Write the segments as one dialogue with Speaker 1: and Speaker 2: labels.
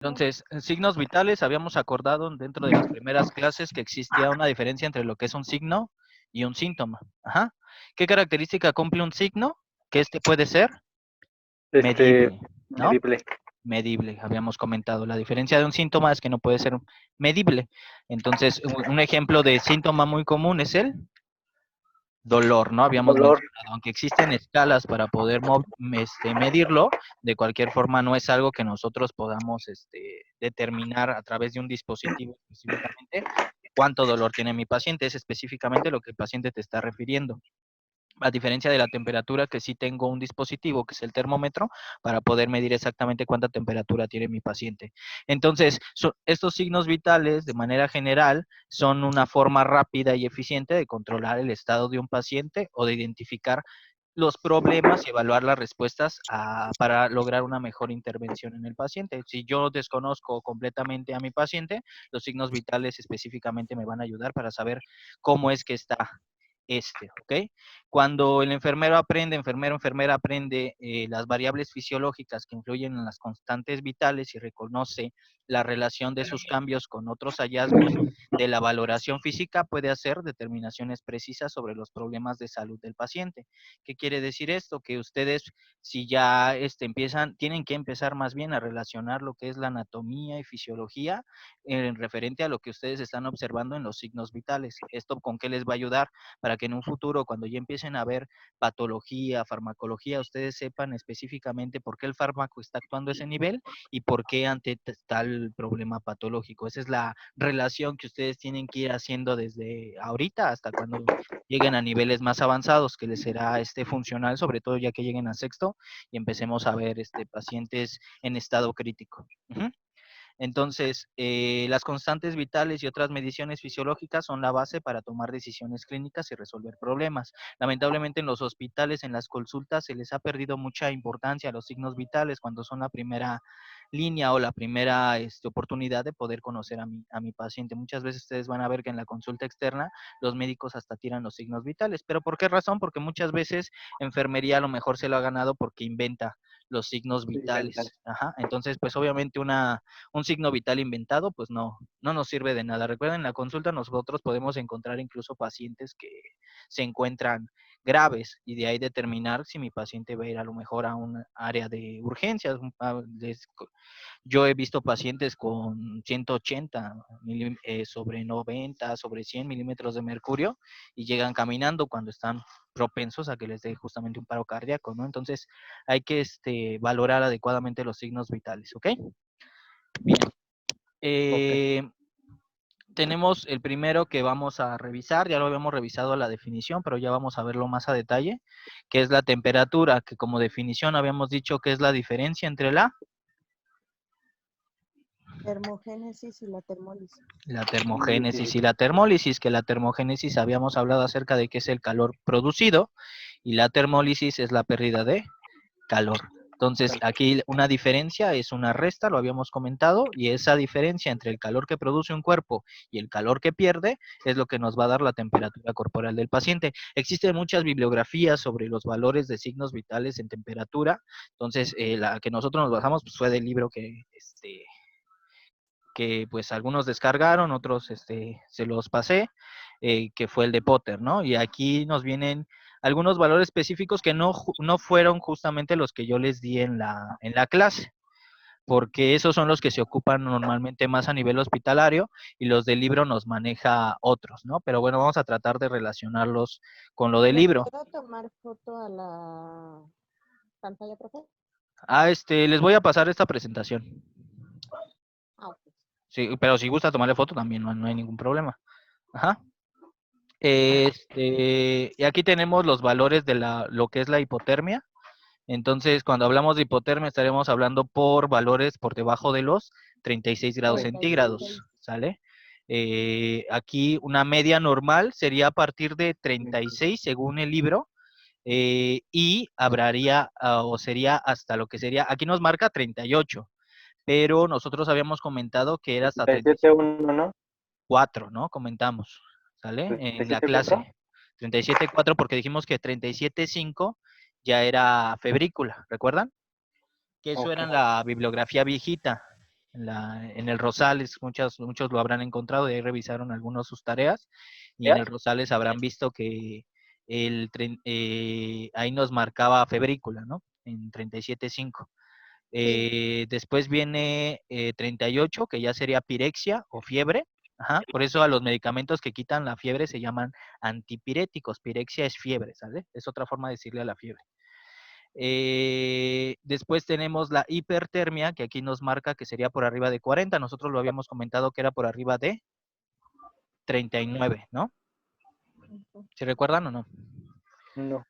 Speaker 1: Entonces, en signos vitales habíamos acordado dentro de las primeras clases que existía una diferencia entre lo que es un signo y un síntoma. Ajá. ¿Qué característica cumple un signo? Que este puede ser medible, ¿no?
Speaker 2: Medible.
Speaker 1: Medible, habíamos comentado. La diferencia de un síntoma es que no puede ser medible. Entonces, un ejemplo de síntoma muy común es el dolor, ¿no? Habíamos mencionado, aunque existen escalas para poder medirlo, de cualquier forma no es algo que nosotros podamos determinar a través de un dispositivo específicamente cuánto dolor tiene mi paciente, es específicamente lo que el paciente te está refiriendo. A diferencia de la temperatura, que sí tengo un dispositivo, que es el termómetro, para poder medir exactamente cuánta temperatura tiene mi paciente. Entonces, estos signos vitales, de manera general, son una forma rápida y eficiente de controlar el estado de un paciente o de identificar los problemas y evaluar las respuestas para lograr una mejor intervención en el paciente. Si yo desconozco completamente a mi paciente, los signos vitales específicamente me van a ayudar para saber cómo es que está ¿ok? Cuando el enfermera enfermera aprende las variables fisiológicas que influyen en las constantes vitales y reconoce la relación de sus cambios con otros hallazgos de la valoración física, puede hacer determinaciones precisas sobre los problemas de salud del paciente. ¿Qué quiere decir esto? Que ustedes, si ya tienen que empezar más bien a relacionar lo que es la anatomía y fisiología en referente a lo que ustedes están observando en los signos vitales. ¿Esto con qué les va a ayudar? Para que en un futuro, cuando ya empiecen a ver patología, farmacología, ustedes sepan específicamente por qué el fármaco está actuando a ese nivel y por qué ante tal problema patológico. Esa es la relación que ustedes tienen que ir haciendo desde ahorita hasta cuando lleguen a niveles más avanzados, que les será funcional, sobre todo ya que lleguen a sexto y empecemos a ver pacientes en estado crítico. Entonces, las constantes vitales y otras mediciones fisiológicas son la base para tomar decisiones clínicas y resolver problemas. Lamentablemente en los hospitales, en las consultas, se les ha perdido mucha importancia a los signos vitales cuando son la primera línea o la primera oportunidad de poder conocer a mi paciente. Muchas veces ustedes van a ver que en la consulta externa los médicos hasta tiran los signos vitales. ¿Pero por qué razón? Porque muchas veces enfermería a lo mejor se lo ha ganado porque inventa los signos vitales. Ajá. Entonces, pues obviamente un signo vital inventado, pues no nos sirve de nada. Recuerden, en la consulta nosotros podemos encontrar incluso pacientes que se encuentran graves y de ahí determinar si mi paciente va a ir a lo mejor a un área de urgencias. Yo he visto pacientes con 180 sobre 90, sobre 100 milímetros de mercurio y llegan caminando cuando están propensos a que les dé justamente un paro cardíaco, ¿no? Entonces hay que valorar adecuadamente los signos vitales, ¿ok? Bien. Tenemos el primero que vamos a revisar, ya lo habíamos revisado la definición, pero ya vamos a verlo más a detalle, que es la temperatura, que como definición habíamos dicho que es la diferencia entre la
Speaker 3: termogénesis y la termólisis.
Speaker 1: La termogénesis y la termólisis, que la termogénesis habíamos hablado acerca de que es el calor producido y la termólisis es la pérdida de calor. Entonces, aquí una diferencia es una resta, lo habíamos comentado, y esa diferencia entre el calor que produce un cuerpo y el calor que pierde es lo que nos va a dar la temperatura corporal del paciente. Existen muchas bibliografías sobre los valores de signos vitales en temperatura, entonces la que nosotros nos basamos pues, fue del libro que pues algunos descargaron, otros se los pasé, que fue el de Potter, ¿no? Y aquí nos vienen algunos valores específicos que no fueron justamente los que yo les di en la clase, porque esos son los que se ocupan normalmente más a nivel hospitalario y los del libro nos maneja otros, ¿no? Pero bueno, vamos a tratar de relacionarlos con lo del libro.
Speaker 3: ¿Puedo tomar foto a la pantalla, profe?
Speaker 1: Les voy a pasar esta presentación.
Speaker 3: Okay.
Speaker 1: Sí, pero si gusta tomarle foto también no hay ningún problema. Ajá. Y aquí tenemos los valores de lo que es la hipotermia. Entonces, cuando hablamos de hipotermia, estaremos hablando por valores por debajo de los 36 grados centígrados, ¿sale? Aquí una media normal sería a partir de 36 según el libro, y habría, o sería hasta lo que sería, aquí nos marca 38, pero nosotros habíamos comentado que era hasta
Speaker 2: 37.1, ¿no?
Speaker 1: 4, ¿no? Comentamos, ¿sale? En la clase. 37.4 porque dijimos que 37.5 ya era febrícula, ¿recuerdan? Que eso era en la bibliografía viejita. en el Rosales, muchos lo habrán encontrado, y ahí revisaron algunos sus tareas, y en el Rosales habrán visto que ahí nos marcaba febrícula, ¿no? En 37.5. Después viene 38, que ya sería pirexia o fiebre. Ajá. Por eso a los medicamentos que quitan la fiebre se llaman antipiréticos. Pirexia es fiebre, ¿sale? Es otra forma de decirle a la fiebre. Después tenemos la hipertermia, que aquí nos marca que sería por arriba de 40. Nosotros lo habíamos comentado que era por arriba de 39, ¿no? ¿Se recuerdan o no?
Speaker 2: No.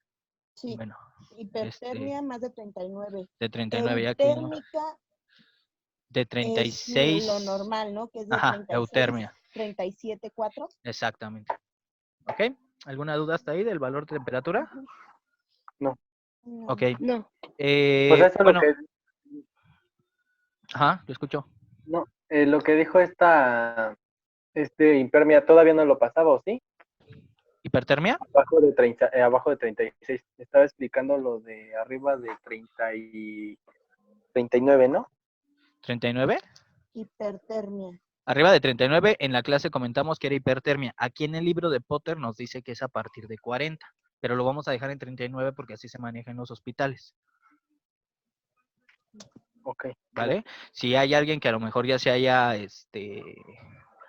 Speaker 3: Sí.
Speaker 1: Bueno,
Speaker 3: Hipertermia más de 39.
Speaker 1: de 39 ya aquí, ¿no?
Speaker 3: Eutérmica
Speaker 1: De
Speaker 3: es
Speaker 1: 36.
Speaker 3: lo normal, ¿no? Que es de
Speaker 1: Ajá,
Speaker 3: 36,
Speaker 1: eutermia.
Speaker 3: 37,4.
Speaker 1: Exactamente. ¿Ok? ¿Alguna duda hasta ahí del valor de temperatura?
Speaker 2: No.
Speaker 1: Ok.
Speaker 3: No.
Speaker 2: Pues eso
Speaker 1: Bueno.
Speaker 2: es lo que...
Speaker 1: Ajá, lo escucho.
Speaker 2: No, lo que dijo Impermia todavía no lo pasaba, ¿o sí?
Speaker 1: ¿Hipertermia?
Speaker 2: Abajo de 36. Estaba explicando lo de arriba de 39, ¿no?
Speaker 1: ¿39?
Speaker 3: Hipertermia.
Speaker 1: Arriba de 39, en la clase comentamos que era hipertermia. Aquí en el libro de Potter nos dice que es a partir de 40, pero lo vamos a dejar en 39 porque así se maneja en los hospitales.
Speaker 2: Ok.
Speaker 1: ¿Vale? Si hay alguien que a lo mejor ya se haya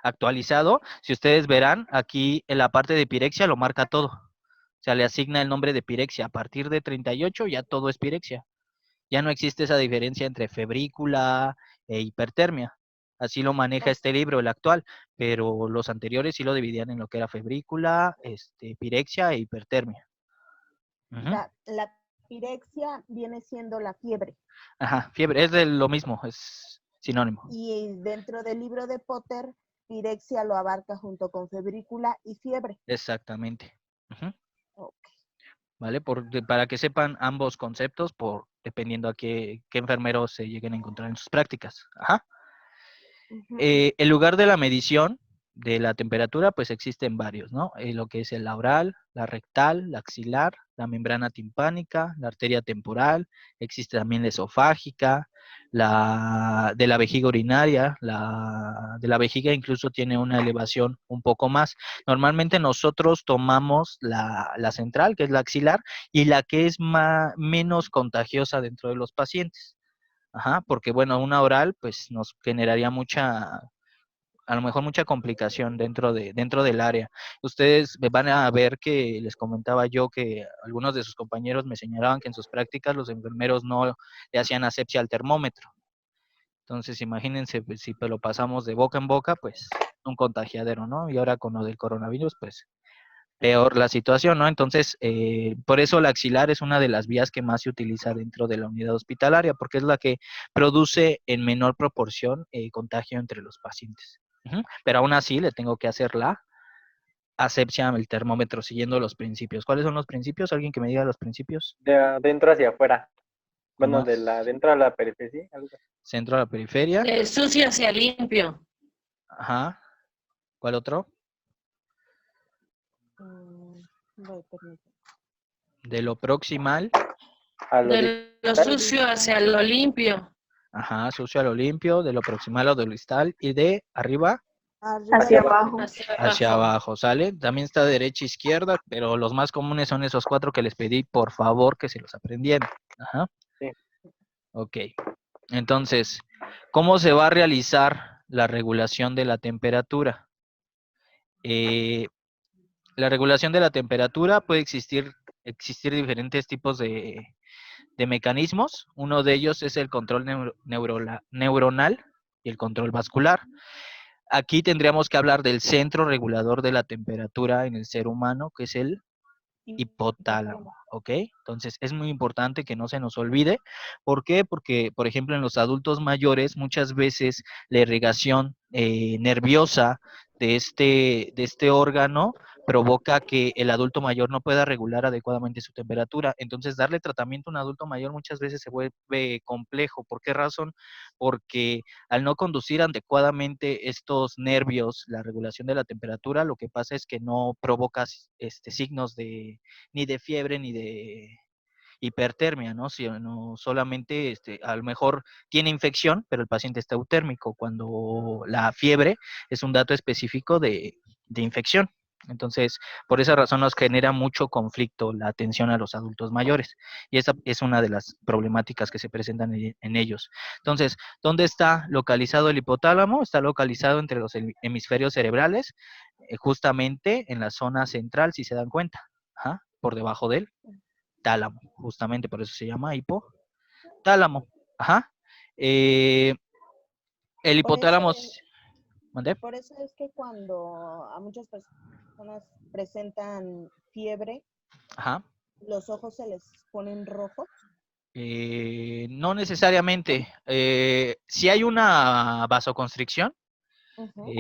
Speaker 1: actualizado, si ustedes verán, aquí en la parte de pirexia lo marca todo. O sea, le asigna el nombre de pirexia. A partir de 38 ya todo es pirexia. Ya no existe esa diferencia entre febrícula e hipertermia. Así lo maneja este libro, el actual, pero los anteriores sí lo dividían en lo que era febrícula, pirexia e hipertermia.
Speaker 3: La pirexia viene siendo la fiebre.
Speaker 1: Ajá, fiebre, es de lo mismo, es sinónimo.
Speaker 3: Y dentro del libro de Potter, pirexia lo abarca junto con febrícula y fiebre.
Speaker 1: Exactamente.
Speaker 3: Okay.
Speaker 1: ¿Vale? Para que sepan ambos conceptos, dependiendo a qué enfermeros se lleguen a encontrar en sus prácticas. Ajá. El lugar de la medición de la temperatura, pues existen varios, ¿no? Lo que es la oral, la rectal, la axilar, la membrana timpánica, la arteria temporal, existe también la esofágica, de la vejiga urinaria, de la vejiga incluso tiene una elevación un poco más. Normalmente nosotros tomamos la central, que es la axilar, y la que es menos contagiosa dentro de los pacientes. Ajá, porque bueno, una oral pues nos generaría a lo mejor mucha complicación dentro del área. Ustedes van a ver que les comentaba yo que algunos de sus compañeros me señalaban que en sus prácticas los enfermeros no le hacían asepsia al termómetro. Entonces, imagínense, pues, si lo pasamos de boca en boca, pues un contagiadero, ¿no? Y ahora con lo del coronavirus, pues peor la situación, ¿no? Entonces, por eso la axilar es una de las vías que más se utiliza dentro de la unidad hospitalaria, porque es la que produce en menor proporción contagio entre los pacientes. Pero aún así le tengo que hacer la asepsia al termómetro siguiendo los principios. ¿Cuáles son los principios? ¿Alguien que me diga los principios?
Speaker 2: De adentro hacia afuera. Bueno,
Speaker 1: ¿Cómo
Speaker 2: de
Speaker 1: es?
Speaker 2: la adentro a la periferia. Algo.
Speaker 1: Centro a la periferia.
Speaker 4: De sucio hacia limpio.
Speaker 1: Ajá. ¿Cuál otro? De lo proximal.
Speaker 4: De lo sucio hacia lo limpio.
Speaker 1: Ajá, sucio a lo limpio, de lo proximal a lo distal y de arriba
Speaker 5: Hacia abajo.
Speaker 1: hacia abajo, ¿sale? También está derecha, izquierda, pero los más comunes son esos 4 que les pedí, por favor, que se los aprendieran. Ajá.
Speaker 2: Sí.
Speaker 1: Ok. Entonces, ¿cómo se va a realizar la regulación de la temperatura? La regulación de la temperatura puede existir diferentes tipos de mecanismos. Uno de ellos es el control neuronal y el control vascular. Aquí tendríamos que hablar del centro regulador de la temperatura en el ser humano, que es el hipotálamo, ¿ok? Entonces es muy importante que no se nos olvide. ¿Por qué? Porque, por ejemplo, en los adultos mayores muchas veces la irrigación nerviosa de este órgano provoca que el adulto mayor no pueda regular adecuadamente su temperatura. Entonces, darle tratamiento a un adulto mayor muchas veces se vuelve complejo. ¿Por qué razón? Porque al no conducir adecuadamente estos nervios, la regulación de la temperatura, lo que pasa es que no provoca signos ni de fiebre hipertermia, ¿no? Si no solamente a lo mejor tiene infección, pero el paciente está eutérmico, cuando la fiebre es un dato específico de infección. Entonces, por esa razón nos genera mucho conflicto la atención a los adultos mayores. Y esa es una de las problemáticas que se presentan en ellos. Entonces, ¿dónde está localizado el hipotálamo? Está localizado entre los hemisferios cerebrales, justamente en la zona central, si se dan cuenta, por debajo del tálamo, justamente por eso se llama hipotálamo. El
Speaker 3: Por
Speaker 1: hipotálamo,
Speaker 3: eso,
Speaker 1: ¿mandé?
Speaker 3: por eso es que cuando a muchas personas presentan fiebre,
Speaker 1: Ajá.
Speaker 3: los ojos se les ponen rojos.
Speaker 1: No necesariamente. Si hay una vasoconstricción,
Speaker 3: Ujú.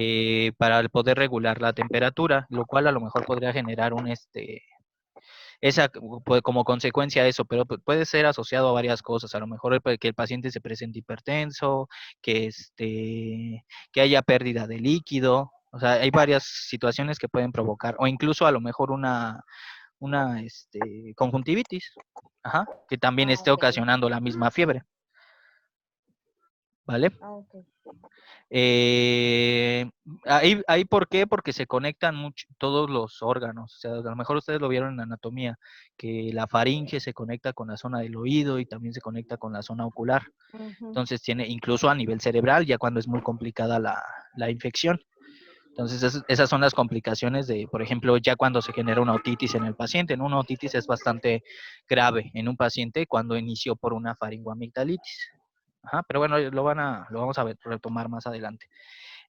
Speaker 1: para poder regular la temperatura, lo cual a lo mejor podría generar como consecuencia de eso, pero puede ser asociado a varias cosas, a lo mejor que el paciente se presente hipertenso, que haya pérdida de líquido, o sea, hay varias situaciones que pueden provocar, o incluso a lo mejor una conjuntivitis, que también
Speaker 3: Ah,
Speaker 1: esté
Speaker 3: ok.
Speaker 1: ocasionando la misma fiebre, ¿vale?
Speaker 3: Ah, ok.
Speaker 1: Ahí ¿por qué? Porque se conectan todos los órganos. O sea, a lo mejor ustedes lo vieron en anatomía, que la faringe se conecta con la zona del oído y también se conecta con la zona ocular.
Speaker 3: Ujú.
Speaker 1: Entonces tiene incluso a nivel cerebral, ya cuando es muy complicada la infección. Entonces esas son las complicaciones de, por ejemplo, ya cuando se genera una otitis en el paciente. Una otitis es bastante grave en un paciente cuando inició por una faringoamigdalitis. Pero bueno, lo vamos a retomar más adelante.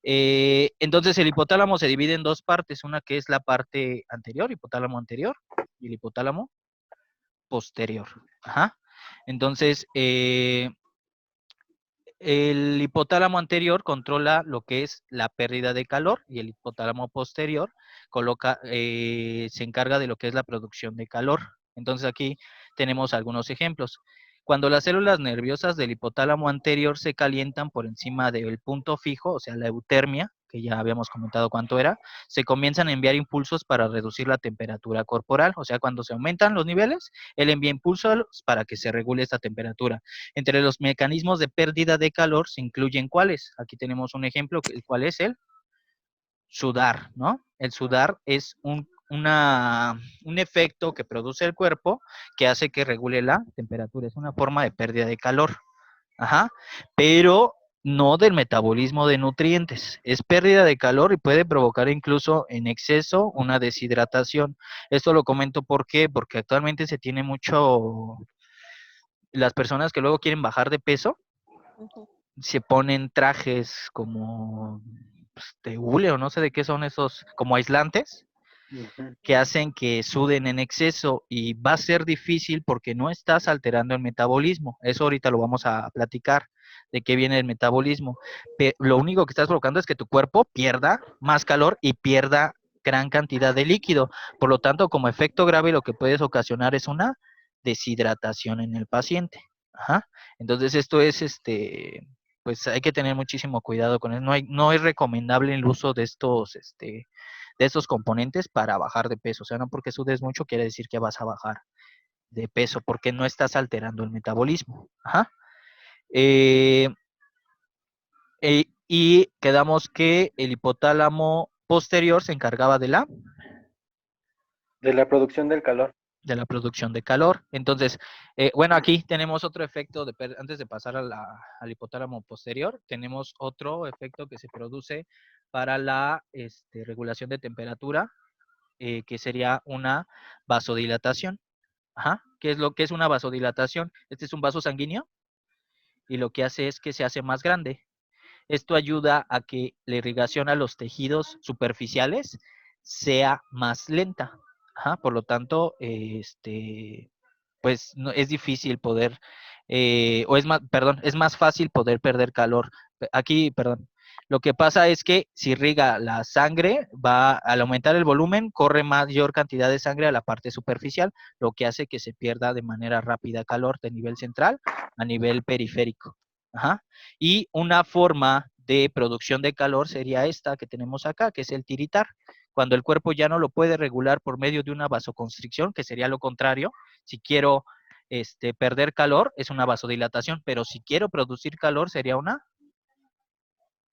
Speaker 1: Entonces el hipotálamo se divide en dos partes, una que es la parte anterior, hipotálamo anterior, y el hipotálamo posterior. Entonces, el hipotálamo anterior controla lo que es la pérdida de calor y el hipotálamo posterior se encarga de lo que es la producción de calor. Entonces aquí tenemos algunos ejemplos. Cuando las células nerviosas del hipotálamo anterior se calientan por encima del punto fijo, o sea, la eutermia, que ya habíamos comentado cuánto era, se comienzan a enviar impulsos para reducir la temperatura corporal. O sea, cuando se aumentan los niveles, él envía impulsos para que se regule esta temperatura. Entre los mecanismos de pérdida de calor se incluyen ¿cuáles? Aquí tenemos un ejemplo, el cual es el sudar, ¿no? El sudar es un efecto que produce el cuerpo que hace que regule la temperatura. Es una forma de pérdida de calor. Pero no del metabolismo de nutrientes. Es pérdida de calor y puede provocar incluso en exceso una deshidratación. Esto lo comento ¿por qué? Porque actualmente se tiene mucho. Las personas que luego quieren bajar de peso
Speaker 3: Ujú.
Speaker 1: se ponen trajes como de hule o no sé de qué son esos, como aislantes,
Speaker 2: Ujú.
Speaker 1: que hacen que suden en exceso y va a ser difícil porque no estás alterando el metabolismo. Eso ahorita lo vamos a platicar, de qué viene el metabolismo. Lo único que estás provocando es que tu cuerpo pierda más calor y pierda gran cantidad de líquido. Por lo tanto, como efecto grave, lo que puedes ocasionar es una deshidratación en el paciente. Entonces, esto es pues hay que tener muchísimo cuidado con eso. No es recomendable el uso de estos componentes para bajar de peso. O sea, no porque sudes mucho quiere decir que vas a bajar de peso, porque no estás alterando el metabolismo. Eh, y quedamos que el hipotálamo posterior se encargaba de la
Speaker 2: producción del calor.
Speaker 1: producción de calor. Entonces, bueno, aquí tenemos otro efecto, antes de pasar al hipotálamo posterior, tenemos otro efecto que se produce para la regulación de temperatura, que sería una vasodilatación. ¿Qué es lo que es una vasodilatación? Este es un vaso sanguíneo y lo que hace es que se hace más grande. Esto ayuda a que la irrigación a los tejidos superficiales sea más lenta. Por lo tanto, pues es difícil poder, es más fácil poder perder calor. Aquí, perdón. Lo que pasa es que si irriga la sangre, al aumentar el volumen, corre mayor cantidad de sangre a la parte superficial, lo que hace que se pierda de manera rápida calor de nivel central a nivel periférico. Y una forma de producción de calor sería esta que tenemos acá, que es el tiritar. Cuando el cuerpo ya no lo puede regular por medio de una vasoconstricción, que sería lo contrario, si quiero perder calor, es una vasodilatación, pero si quiero producir calor sería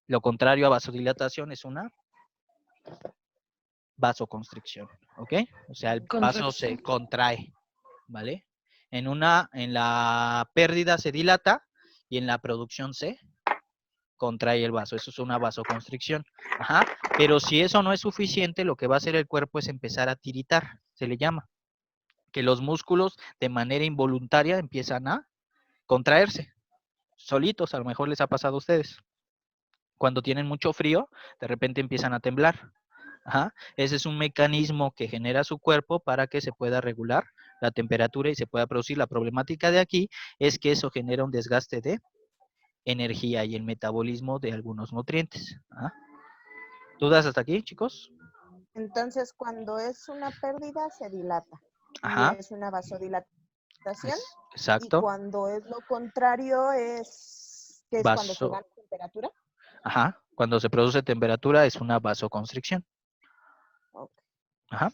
Speaker 1: lo contrario a vasodilatación es una vasoconstricción, ¿ok? O sea, el vaso se contrae, ¿vale? En la pérdida se dilata y en la producción se contrae el vaso. Eso es una vasoconstricción. Ajá. Pero si eso no es suficiente, lo que va a hacer el cuerpo es empezar a tiritar, se le llama. Que los músculos de manera involuntaria empiezan a contraerse. Solitos, a lo mejor les ha pasado a ustedes. Cuando tienen mucho frío, de repente empiezan a temblar. Ajá. Ese es un mecanismo que genera su cuerpo para que se pueda regular la temperatura y se pueda producir. La problemática de aquí es que eso genera un desgaste de energía y el metabolismo de algunos nutrientes. ¿Ah? ¿Dudas hasta aquí, chicos?
Speaker 3: Entonces, cuando es una pérdida, se dilata.
Speaker 1: Ajá.
Speaker 3: Y es una vasodilatación.
Speaker 1: Exacto.
Speaker 3: Y cuando es lo contrario, ¿qué es cuando se gana temperatura?
Speaker 1: Ajá. Cuando se produce temperatura es una vasoconstricción.
Speaker 3: Okay.
Speaker 1: Ajá.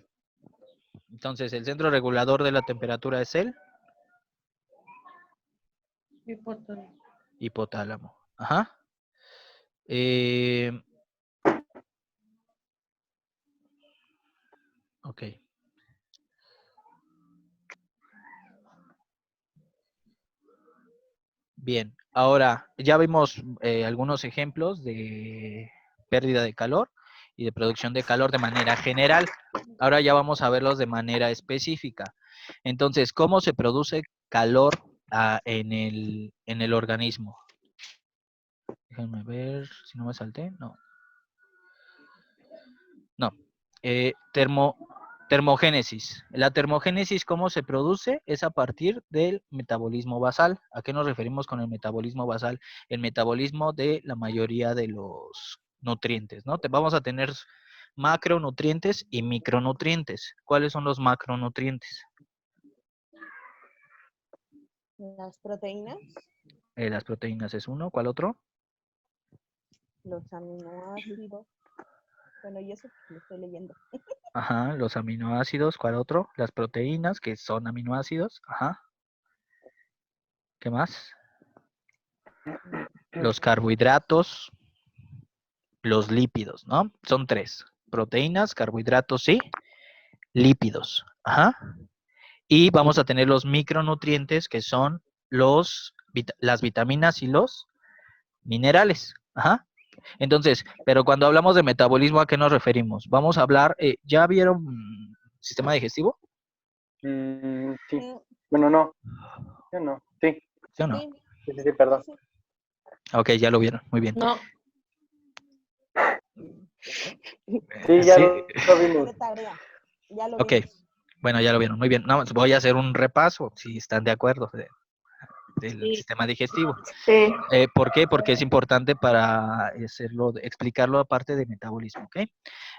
Speaker 1: Entonces, el centro regulador de la temperatura es el hipotálamo. Ajá. Ok. Bien, ahora ya vimos algunos ejemplos de pérdida de calor y de producción de calor de manera general. Ahora ya vamos a verlos de manera específica. Entonces, ¿cómo se produce calor en el organismo? Déjenme ver si no me salté. No. No. Termogénesis. La termogénesis, ¿cómo se produce? Es a partir del metabolismo basal. ¿A qué nos referimos con el metabolismo basal? El metabolismo de la mayoría de los nutrientes, ¿no? Vamos a tener macronutrientes y micronutrientes. ¿Cuáles son los macronutrientes?
Speaker 3: Las proteínas.
Speaker 1: Las proteínas es uno. ¿Cuál otro?
Speaker 3: Los aminoácidos. Bueno, yo eso lo estoy leyendo.
Speaker 1: Ajá, los aminoácidos. ¿Cuál otro? Las proteínas, que son aminoácidos. Ajá. ¿Qué más? Los carbohidratos, los lípidos, ¿no? Son tres. Proteínas, carbohidratos y lípidos. Ajá. Y vamos a tener los micronutrientes, que son las vitaminas y los minerales. Ajá. Entonces, pero cuando hablamos de metabolismo, ¿a qué nos referimos? Vamos a hablar, ¿ya vieron sistema digestivo?
Speaker 2: Sí. Bueno, no. Yo no. Sí.
Speaker 1: ¿Sí o no?
Speaker 2: Sí, perdón.
Speaker 1: Ok, ya lo vieron. Muy bien.
Speaker 4: No.
Speaker 2: Sí, ya lo vimos.
Speaker 3: Ya lo
Speaker 1: Ok,
Speaker 3: vimos.
Speaker 1: bueno, ya lo vieron. Muy bien. No, voy a hacer un repaso, si están de acuerdo, del
Speaker 4: Sí.
Speaker 1: sistema digestivo.
Speaker 5: Sí.
Speaker 1: ¿Por qué? Porque es importante para explicarlo aparte de metabolismo, ¿ok?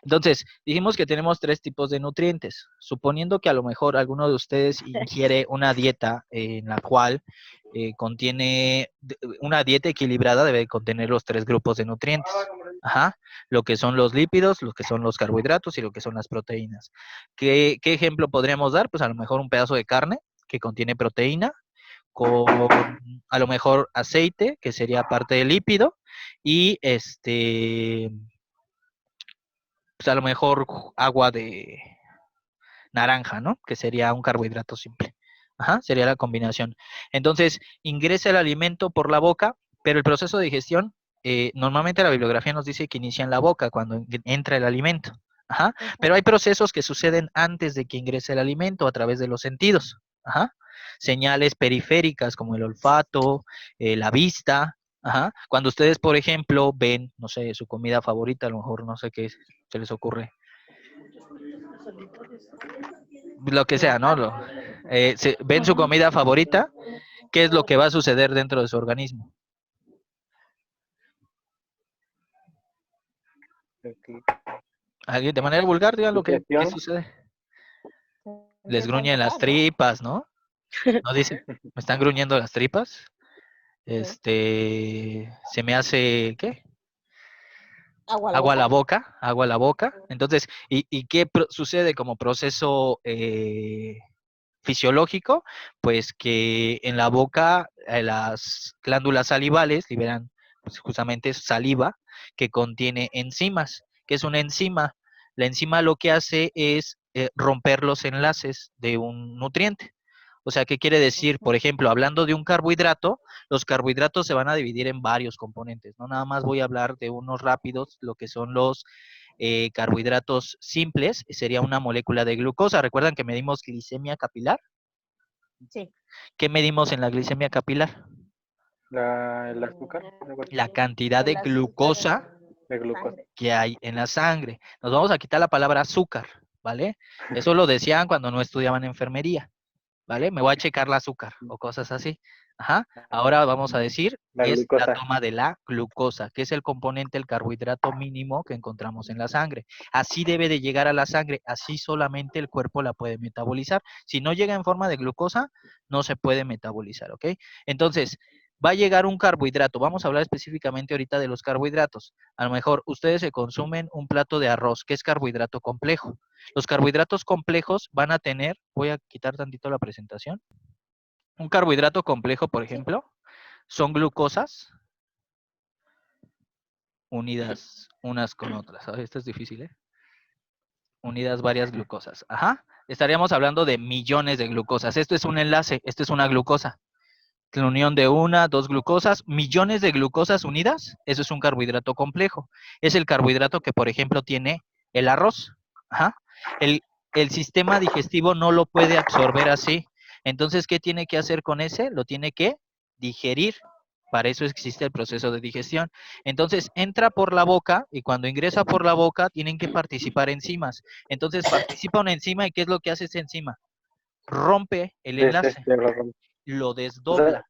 Speaker 1: Entonces, dijimos que tenemos tres tipos de nutrientes. Suponiendo que a lo mejor alguno de ustedes ingiere una dieta en la cual contiene, una dieta equilibrada debe contener los tres grupos de nutrientes. Ajá, lo que son los lípidos, lo que son los carbohidratos y lo que son las proteínas. ¿Qué ejemplo podríamos dar? Pues a lo mejor un pedazo de carne que contiene proteína, con a lo mejor aceite, que sería parte del lípido, y pues a lo mejor agua de naranja, ¿no? Que sería un carbohidrato simple. Ajá, sería la combinación. Entonces, ingresa el alimento por la boca, pero el proceso de digestión, normalmente la bibliografía nos dice que inicia en la boca cuando entra el alimento. Ajá, pero hay procesos que suceden antes de que ingrese el alimento a través de los sentidos. Ajá, señales periféricas como el olfato, la vista. Ajá, cuando ustedes, por ejemplo, ven, no sé, su comida favorita, a lo mejor no sé qué se les ocurre. Lo que sea, ¿no? Ven su comida favorita, ¿qué es lo que va a suceder dentro de su organismo? ¿Alguien de manera vulgar, digan lo que ¿qué sucede? Les gruñen las tripas, ¿no? ¿No dice? ¿Me están gruñendo las tripas? Se me hace, ¿qué? Agua a la boca. Entonces, ¿y qué sucede como proceso fisiológico, pues que en la boca las glándulas salivales liberan pues, justamente saliva que contiene enzimas. ¿Qué es una enzima? La enzima lo que hace es romper los enlaces de un nutriente. O sea, ¿qué quiere decir? Por ejemplo, hablando de un carbohidrato, los carbohidratos se van a dividir en varios componentes, ¿no? Nada más voy a hablar de unos rápidos, lo que son los carbohidratos simples, sería una molécula de glucosa. ¿Recuerdan que medimos glicemia capilar?
Speaker 3: Sí.
Speaker 1: ¿Qué medimos en la glicemia capilar?
Speaker 2: El azúcar, algo así,
Speaker 1: La cantidad de
Speaker 3: El azúcar
Speaker 1: glucosa
Speaker 2: de glucosa.
Speaker 3: sangre.
Speaker 1: que hay en la sangre. Nos vamos a quitar la palabra azúcar, ¿vale? Eso lo decían cuando no estudiaban enfermería, ¿vale? Me voy a checar el azúcar o cosas así. Ajá. Ahora vamos a decir,
Speaker 2: La
Speaker 1: es la
Speaker 2: glucosa.
Speaker 1: toma de la glucosa, que es el componente, el carbohidrato mínimo que encontramos en la sangre. Así debe de llegar a la sangre, así solamente el cuerpo la puede metabolizar. Si no llega en forma de glucosa, no se puede metabolizar, ¿ok? Entonces, va a llegar un carbohidrato. Vamos a hablar específicamente ahorita de los carbohidratos. A lo mejor ustedes se consumen un plato de arroz, que es carbohidrato complejo. Los carbohidratos complejos van a tener, voy a quitar tantito la presentación. Un carbohidrato complejo, por ejemplo, son glucosas unidas unas con otras. Esto es difícil, ¿eh? Unidas varias glucosas. Ajá. Estaríamos hablando de millones de glucosas. Esto es un enlace, esto es una glucosa. La unión de una, dos glucosas, millones de glucosas unidas, eso es un carbohidrato complejo. Es el carbohidrato que, por ejemplo, tiene el arroz. Ajá. El sistema digestivo no lo puede absorber así. Entonces, ¿qué tiene que hacer con ese? Lo tiene que digerir. Para eso existe el proceso de digestión. Entonces, entra por la boca y cuando ingresa por la boca tienen que participar enzimas. Entonces, participa una enzima y ¿qué es lo que hace esa enzima? Rompe el enlace, lo
Speaker 2: O sea,
Speaker 1: desdobla,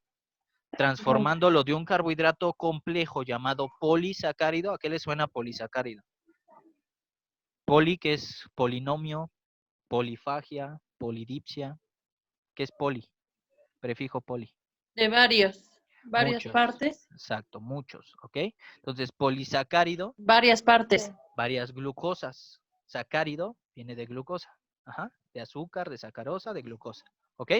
Speaker 1: transformándolo de un carbohidrato complejo llamado polisacárido. ¿A qué le suena polisacárido? Poli, que es polinomio, polifagia, polidipsia. ¿Qué es poli? Prefijo poli.
Speaker 4: De varias
Speaker 1: Muchos.
Speaker 4: partes.
Speaker 1: Exacto, muchos, ¿ok? Entonces, polisacárido,
Speaker 4: Varias partes.
Speaker 1: varias glucosas. Sacárido viene de glucosa, ajá, de azúcar, de sacarosa, de glucosa, ¿ok?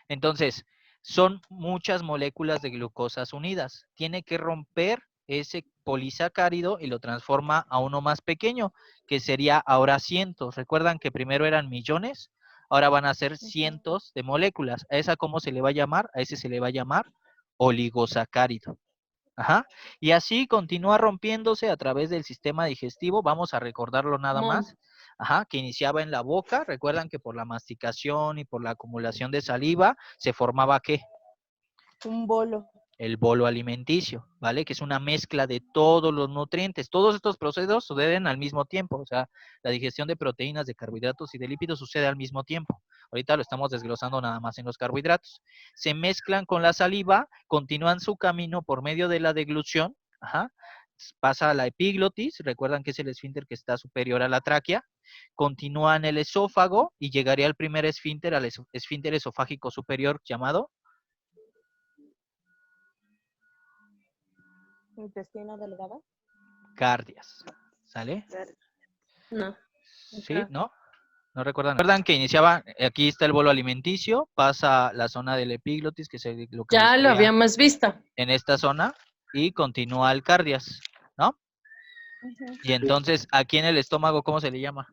Speaker 1: Entonces, son muchas moléculas de glucosas unidas. Tiene que romper ese polisacárido y lo transforma a uno más pequeño, que sería ahora cientos. ¿Recuerdan que primero eran millones? Ahora van a ser cientos de moléculas. ¿A esa cómo se le va a llamar? A ese se le va a llamar oligosacárido. Ajá. Y así continúa rompiéndose a través del sistema digestivo. Vamos a recordarlo nada más. Ajá, que iniciaba en la boca. Recuerdan que por la masticación y por la acumulación de saliva se formaba ¿qué?
Speaker 3: Un bolo.
Speaker 1: El bolo alimenticio, ¿vale? Que es una mezcla de todos los nutrientes. Todos estos procesos suceden al mismo tiempo. O sea, la digestión de proteínas, de carbohidratos y de lípidos sucede al mismo tiempo. Ahorita lo estamos desglosando nada más en los carbohidratos. Se mezclan con la saliva, continúan su camino por medio de la deglución. Ajá. Pasa a la epiglotis, recuerdan que es el esfínter que está superior a la tráquea, continúa en el esófago y llegaría al primer esfínter, al esfínter esofágico superior llamado
Speaker 3: Intestino delgado.
Speaker 1: cardias. ¿Sale?
Speaker 4: No.
Speaker 1: ¿Sí? ¿No? ¿No recuerdan? Recuerdan que iniciaba, aquí está el bolo alimenticio, pasa la zona del epiglotis, que se lo que
Speaker 4: Ya lo habíamos visto.
Speaker 1: en esta zona, y continúa el cardias, ¿no? Y entonces, aquí en el estómago, ¿cómo se le llama?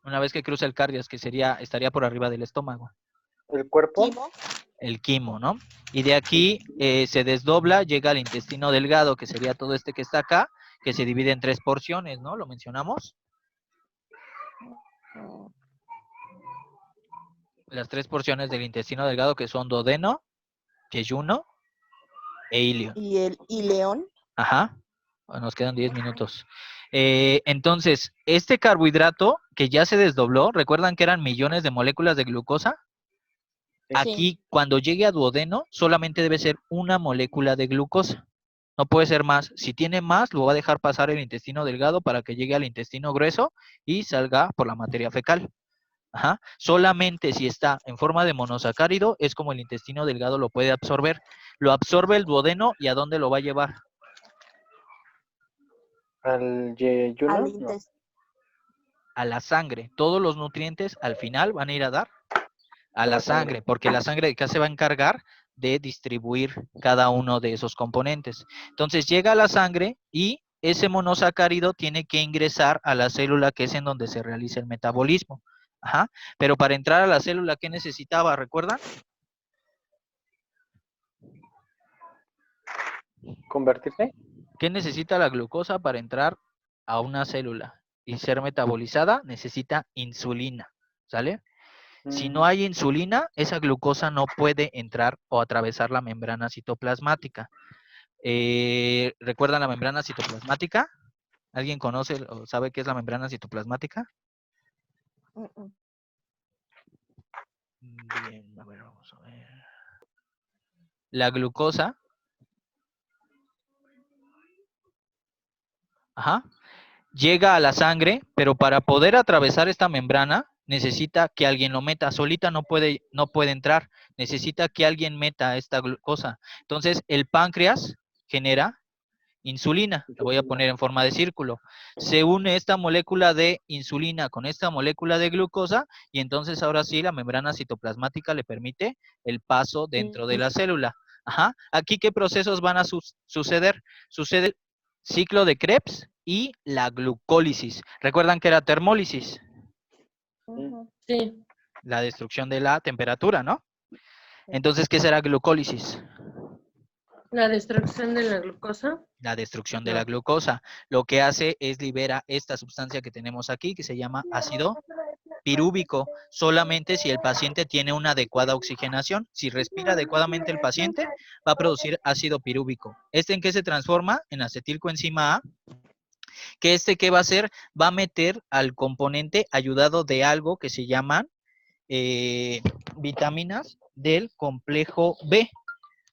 Speaker 1: Una vez que cruza el cardias, que estaría por arriba del estómago.
Speaker 2: el cuerpo.
Speaker 3: Quimo.
Speaker 1: El quimo, ¿no? Y de aquí se desdobla, llega al intestino delgado, que sería todo este que está acá, que se divide en 3 porciones, ¿no? ¿Lo mencionamos? Las 3 porciones del intestino delgado, que son duodeno, yeyuno e ilio.
Speaker 3: ¿Y el ileón?
Speaker 1: Ajá. Bueno, nos quedan 10 minutos. Entonces, este carbohidrato que ya se desdobló, ¿recuerdan que eran millones de moléculas de glucosa?
Speaker 2: Sí.
Speaker 1: Aquí, cuando llegue a duodeno, solamente debe ser una molécula de glucosa. No puede ser más. Si tiene más, lo va a dejar pasar el intestino delgado para que llegue al intestino grueso y salga por la materia fecal. Ajá. Solamente si está en forma de monosacárido es como el intestino delgado lo puede absorber. Lo absorbe el duodeno y ¿a dónde lo va a llevar?
Speaker 2: Al yeyuno.
Speaker 3: Al
Speaker 2: No.
Speaker 3: intestino.
Speaker 1: A la sangre. Todos los nutrientes al final van a ir a dar A la sangre, porque la sangre acá se va a encargar de distribuir cada uno de esos componentes. Entonces llega a la sangre y ese monosacárido tiene que ingresar a la célula, que es en donde se realiza el metabolismo. Ajá. Pero para entrar a la célula, ¿qué necesitaba? ¿Recuerdan?
Speaker 2: ¿Convertirse?
Speaker 1: ¿Qué necesita la glucosa para entrar a una célula y ser metabolizada? Necesita insulina, ¿sale? Si no hay insulina, esa glucosa no puede entrar o atravesar la membrana citoplasmática. ¿Recuerdan la membrana citoplasmática? ¿Alguien conoce o sabe qué es la membrana citoplasmática? Bien, a ver, vamos a ver. La glucosa. Ajá. Llega a la sangre, pero para poder atravesar esta membrana necesita que alguien lo meta. Solita no puede entrar. Necesita que alguien meta esta glucosa. Entonces, el páncreas genera insulina. Lo voy a poner en forma de círculo. Se une esta molécula de insulina con esta molécula de glucosa y entonces ahora sí la membrana citoplasmática le permite el paso dentro de la célula. Ajá. Aquí, ¿qué procesos van a suceder? Sucede el ciclo de Krebs y la glucólisis. ¿Recuerdan que era termólisis?
Speaker 4: Sí.
Speaker 1: La destrucción de la temperatura, ¿no? Entonces, ¿qué será glucólisis?
Speaker 4: La destrucción de la glucosa.
Speaker 1: La destrucción de la glucosa. Lo que hace es libera esta sustancia que tenemos aquí, que se llama ácido pirúvico, solamente si el paciente tiene una adecuada oxigenación. Si respira adecuadamente el paciente, va a producir ácido pirúvico. ¿Este en qué se transforma? En acetilcoenzima A, que ¿qué va a hacer? Va a meter al componente ayudado de algo que se llaman vitaminas del complejo B.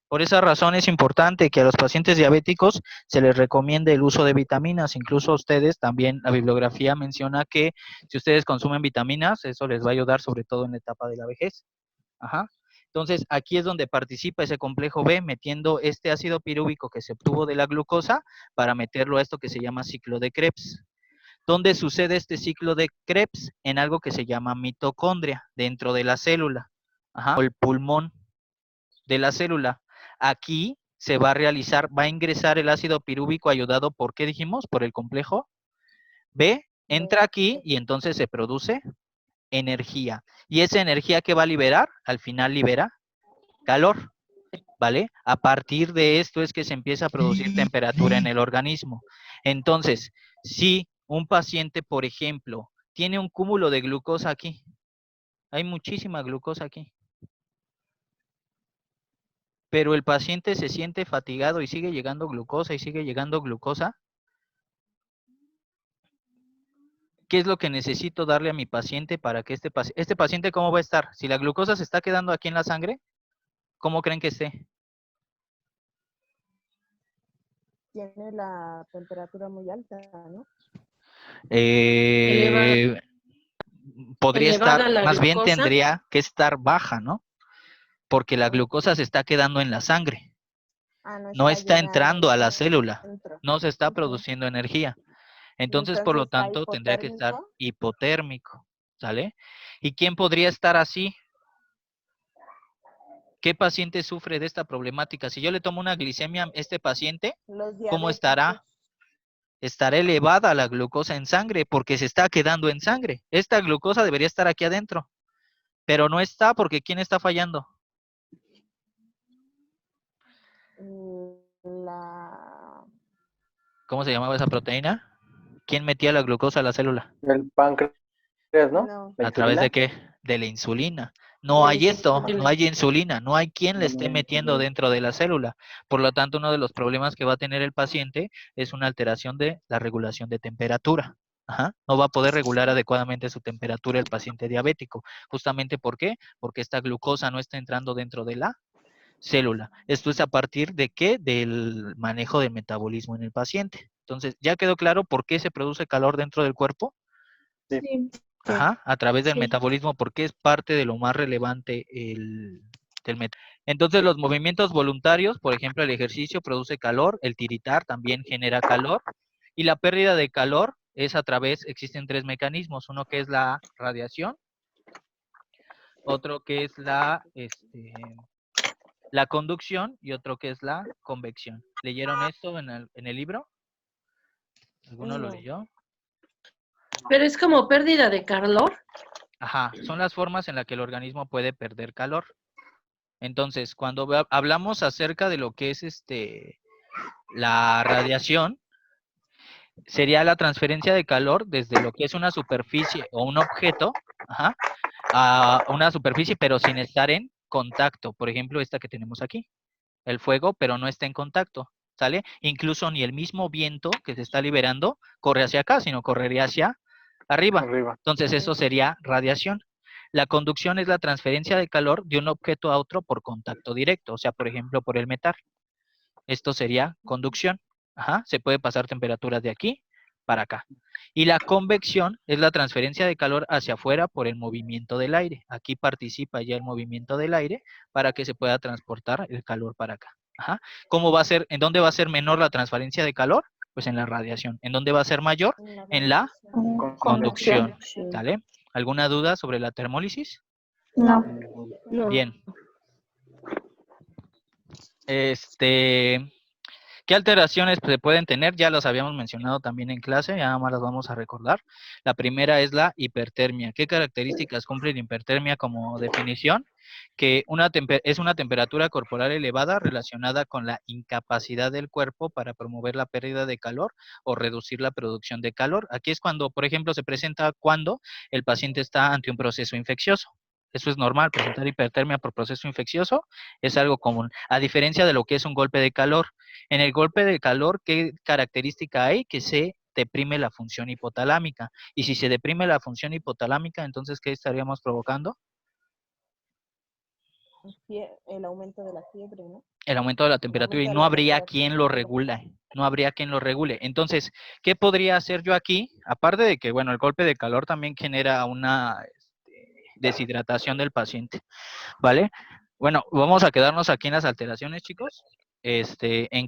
Speaker 1: Por esa razón es importante que a los pacientes diabéticos se les recomiende el uso de vitaminas. Incluso a ustedes también la bibliografía menciona que si ustedes consumen vitaminas, eso les va a ayudar sobre todo en la etapa de la vejez. Ajá. Entonces, aquí es donde participa ese complejo B, metiendo este ácido pirúvico que se obtuvo de la glucosa para meterlo a esto que se llama ciclo de Krebs. ¿Dónde sucede este ciclo de Krebs? En algo que se llama mitocondria, dentro de la célula. Ajá. O el pulmón de la célula. Aquí se va a realizar, va a ingresar el ácido pirúvico ayudado por, ¿qué dijimos? Por el complejo B, entra aquí y entonces se produce energía. Y esa energía que va a liberar, al final libera calor, ¿vale? A partir de esto es que se empieza a producir temperatura en el organismo. Entonces, si un paciente, por ejemplo, tiene un cúmulo de glucosa aquí, hay muchísima glucosa aquí, pero el paciente se siente fatigado y sigue llegando glucosa y sigue llegando glucosa, ¿qué es lo que necesito darle a mi paciente para que este paciente cómo va a estar? Si la glucosa se está quedando aquí en la sangre, ¿cómo creen que esté?
Speaker 3: Tiene la temperatura muy alta, ¿no?
Speaker 1: Podría
Speaker 4: Elevada
Speaker 1: estar,
Speaker 4: la
Speaker 1: más bien
Speaker 4: glucosa.
Speaker 1: tendría que estar baja, ¿no? Porque la glucosa se está quedando en la sangre. No está entrando a la célula, no se está produciendo energía. Entonces, por lo tanto, tendría que estar hipotérmico, ¿sale? ¿Y quién podría estar así? ¿Qué paciente sufre de esta problemática? Si yo le tomo una glicemia a este paciente, ¿cómo estará? Estará elevada la glucosa en sangre porque se está quedando en sangre. Esta glucosa debería estar aquí adentro, pero no está porque ¿quién está fallando? ¿Cómo se llamaba esa proteína? ¿Quién metía la glucosa a la célula?
Speaker 2: El páncreas, ¿no?
Speaker 1: ¿A través de qué? De la insulina. No hay esto, no hay insulina, no hay quien le esté metiendo dentro de la célula. Por lo tanto, uno de los problemas que va a tener el paciente es una alteración de la regulación de temperatura. Ajá. No va a poder regular adecuadamente su temperatura el paciente diabético. Justamente ¿por qué? Porque esta glucosa no está entrando dentro de la célula. Esto es a partir de qué? Del manejo del metabolismo en el paciente. Entonces, ¿ya quedó claro por qué se produce calor dentro del cuerpo?
Speaker 4: Sí.
Speaker 1: Ajá, a través del
Speaker 4: Sí.
Speaker 1: metabolismo, porque es parte de lo más relevante del metabolismo. Entonces, los movimientos voluntarios, por ejemplo, el ejercicio produce calor, el tiritar también genera calor, y la pérdida de calor es a través, existen tres mecanismos, uno que es la radiación, otro que es la conducción y otro que es la convección. ¿Leyeron esto en el libro? ¿Alguno lo
Speaker 3: No.
Speaker 1: leyó?
Speaker 4: Pero es como pérdida de calor.
Speaker 1: Ajá, son las formas en las que el organismo puede perder calor. Entonces, cuando hablamos acerca de lo que es la radiación, sería la transferencia de calor desde lo que es una superficie o un objeto, ajá, a una superficie, pero sin estar en contacto. Por ejemplo, esta que tenemos aquí, el fuego, pero no está en contacto, ¿sale? Incluso ni el mismo viento que se está liberando corre hacia acá, sino correría hacia arriba.
Speaker 2: Arriba.
Speaker 1: Entonces, eso sería radiación. La conducción es la transferencia de calor de un objeto a otro por contacto directo, o sea, por ejemplo, por el metal. Esto sería conducción. Ajá, se puede pasar temperaturas de aquí para acá. Y la convección es la transferencia de calor hacia afuera por el movimiento del aire. Aquí participa ya el movimiento del aire para que se pueda transportar el calor para acá. Ajá. ¿Cómo va a ser? ¿En dónde va a ser menor la transferencia de calor? Pues en la radiación. ¿En dónde va a ser mayor? En la conducción. ¿Sale? ¿Alguna duda sobre la termólisis?
Speaker 3: No.
Speaker 1: Bien. ¿Qué alteraciones se pueden tener? Ya las habíamos mencionado también en clase, ya nada más las vamos a recordar. La primera es la hipertermia. ¿Qué características cumple la hipertermia como definición? Que es una temperatura corporal elevada relacionada con la incapacidad del cuerpo para promover la pérdida de calor o reducir la producción de calor. Aquí es cuando, por ejemplo, se presenta cuando el paciente está ante un proceso infeccioso. Eso es normal, presentar hipertermia por proceso infeccioso es algo común, a diferencia de lo que es un golpe de calor. En el golpe de calor, ¿qué característica hay? Que se deprime la función hipotalámica. Y si se deprime la función hipotalámica, entonces, ¿qué estaríamos provocando?
Speaker 3: El aumento de la fiebre, ¿no?
Speaker 1: El aumento de la temperatura, y
Speaker 3: aumento de
Speaker 1: no
Speaker 3: la
Speaker 1: habría
Speaker 3: temperatura.
Speaker 1: quien lo regule. No habría quien lo regule. Entonces, ¿qué podría hacer yo aquí? Aparte de que, bueno, el golpe de calor también genera una deshidratación del paciente, ¿vale? Bueno, vamos a quedarnos aquí en las alteraciones, chicos. En